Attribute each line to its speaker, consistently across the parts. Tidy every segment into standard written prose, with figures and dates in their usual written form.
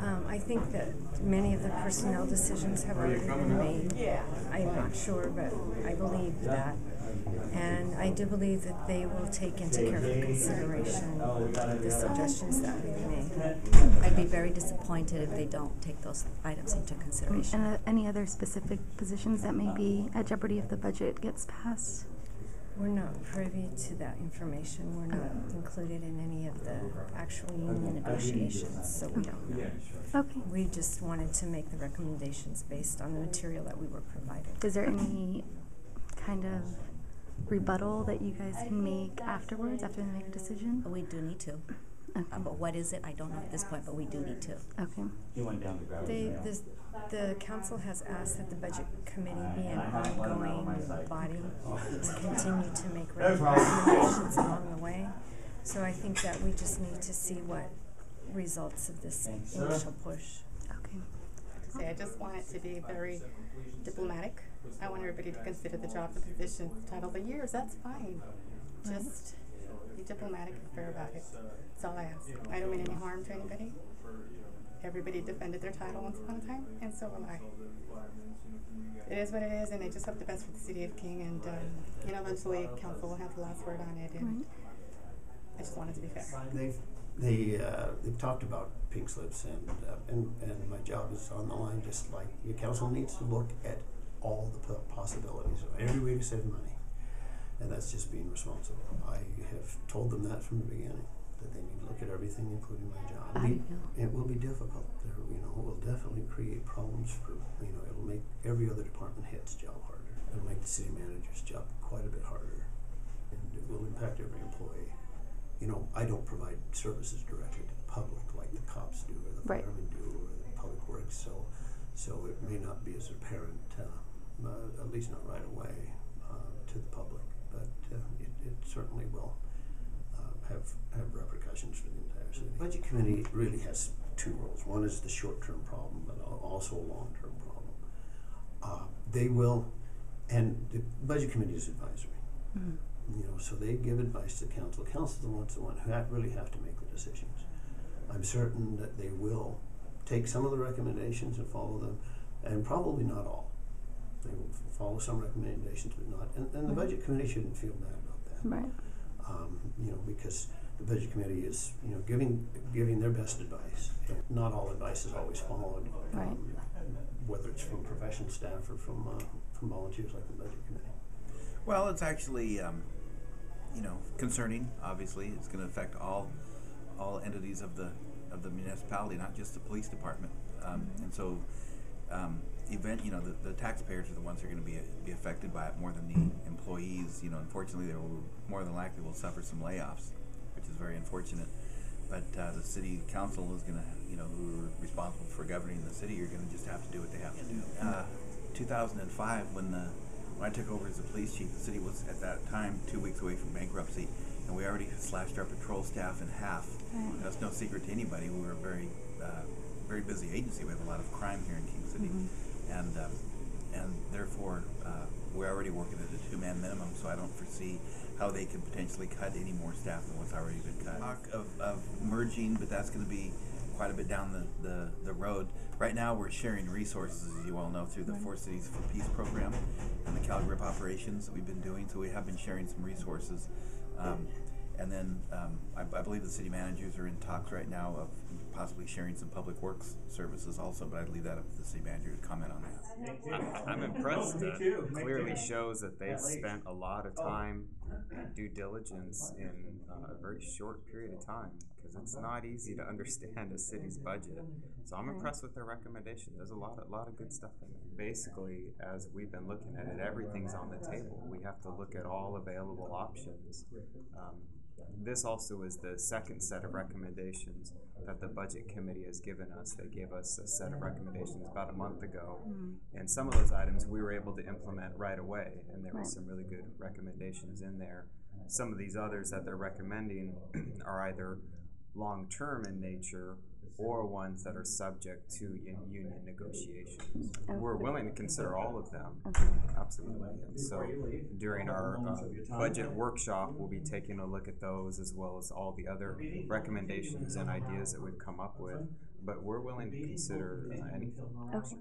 Speaker 1: I think that many of the personnel decisions have already been made. I'm not sure, but I believe that. And I do believe that they will take into careful consideration the suggestions that we've made.
Speaker 2: I'd be very disappointed if they don't take those items into consideration.
Speaker 3: And any other specific positions that may be at jeopardy if the budget gets passed?
Speaker 1: We're not privy to that information. We're not included in any of the actual union negotiations, so we don't know.
Speaker 3: Okay.
Speaker 1: We just wanted to make the recommendations based on the material that we were provided.
Speaker 3: Is there any kind of rebuttal that you guys can make afterwards, after they make a decision?
Speaker 2: But we do need to.
Speaker 3: Okay.
Speaker 2: But what is it? I don't know at this point, but we do need to.
Speaker 3: Okay.
Speaker 4: He went down to grab it.
Speaker 1: The council has asked that the budget committee be an ongoing body and continue to make recommendations along the way. So I think that we just need to see what results of this initial push.
Speaker 3: Okay.
Speaker 5: I just want it to be very diplomatic. I want everybody to consider the job, the position, the title, the years. That's fine. Just be diplomatic and fair about it. That's all I ask. I don't mean any harm to anybody. Everybody defended their title once upon a time, and so will I. It is what it is, and I just hope the best for the city of King. And eventually, council will have the last word on it. And I just want it to be fair.
Speaker 6: They've talked about pink slips, and my job is on the line. Just like your council needs to look at all the possibilities, every way to save money, and that's just being responsible. I have told them that from the beginning, that they need to look at everything, including my job. It will be difficult. It will definitely create problems for, it'll make every other department head's job harder. It'll make the city manager's job quite a bit harder, and it will impact every employee. I don't provide services directly to the public like the cops do, or the firemen do, or the public works, so it may not be as apparent, at least not right away, to the public, but it certainly will have repercussions for the entire city. The Budget Committee really has two roles. One is the short-term problem, but also a long-term problem. They will, and the Budget Committee is advisory. So they give advice to the council. The council is the one who really have to make the decisions. I'm certain that they will take some of the recommendations and follow them, and probably not all. They will follow some recommendations, but not. And the Budget Committee shouldn't feel bad about that.
Speaker 3: Right.
Speaker 6: Because the Budget Committee is, giving their best advice. And not all advice is always followed.
Speaker 3: Right.
Speaker 6: Whether it's from professional staff or from volunteers like the Budget Committee.
Speaker 7: Well, it's actually, concerning. Obviously, it's going to affect all entities of the municipality, not just the police department. And so, the taxpayers are the ones who are going to be affected by it more than the employees. Unfortunately, they will more than likely will suffer some layoffs, which is very unfortunate. But the city council is going to, who are responsible for governing the city, are going to just have to do what they have to do. 2005, when I took over as the police chief, the city was at that time 2 weeks away from bankruptcy, and we already slashed our patrol staff in half. And that's no secret to anybody. We were a very busy agency. We have a lot of crime here in King City, and therefore we're already working at a 2-man minimum. So I don't foresee how they can potentially cut any more staff than what's already been cut. Talk of merging, but that's going to be quite a bit down the road. Right now we're sharing resources, as you all know, through the 4 Cities for Peace program and the CalGrip operations that we've been doing. So we have been sharing some resources. And then I believe the city managers are in talks right now of possibly sharing some public works services also, but I'd leave that up to the city manager to comment on that.
Speaker 8: I'm impressed. That clearly shows that they spent a lot of time and due diligence in a very short period of time, because it's not easy to understand a city's budget. So I'm impressed with their recommendation. There's a lot of good stuff in there. Basically, as we've been looking at it, everything's on the table. We have to look at all available options. This also is the second set of recommendations that the Budget Committee has given us. They gave us a set of recommendations about a month ago, and some of those items we were able to implement right away, and there were some really good recommendations in there. Some of these others that they're recommending are either long-term in nature or ones that are subject to union negotiations. We're willing to consider all of them, absolutely. And so during our budget workshop, we'll be taking a look at those as well as all the other recommendations and ideas that we've come up with. But we're willing to consider anything.
Speaker 3: Okay.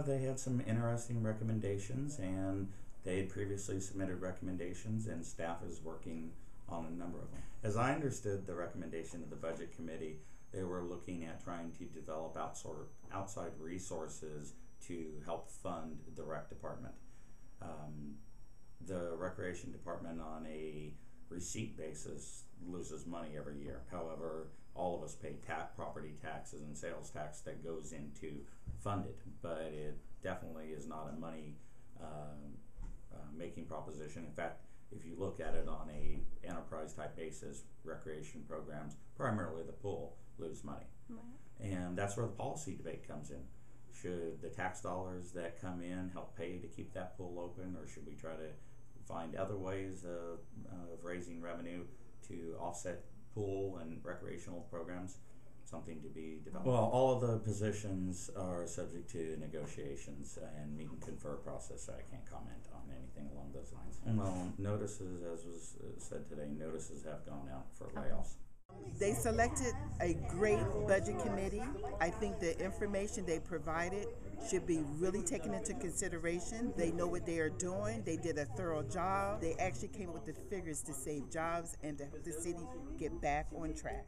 Speaker 9: They had some interesting recommendations, and they had previously submitted recommendations, and staff is working on a number of them. As I understood the recommendation of the budget committee, they were looking at trying to develop outside resources to help fund the rec department. The recreation department on a receipt basis loses money every year. However, all of us pay property taxes and sales tax that goes into fund it, but it definitely is not a money making proposition. In fact, if you look at it on a enterprise type basis, recreation programs, primarily the pool, lose money. Right. And that's where the policy debate comes in. Should the tax dollars that come in help pay to keep that pool open, or should we try to find other ways of raising revenue to offset pool and recreational programs? Something to be developed. Well, all of the positions are subject to negotiations and meet and confer process, so I can't comment on anything along those lines. Well, notices, as was said today, notices have gone out for layoffs.
Speaker 10: They selected a great budget committee. I think the information they provided should be really taken into consideration. They know what they are doing. They did a thorough job. They actually came up with the figures to save jobs and to help the city get back on track.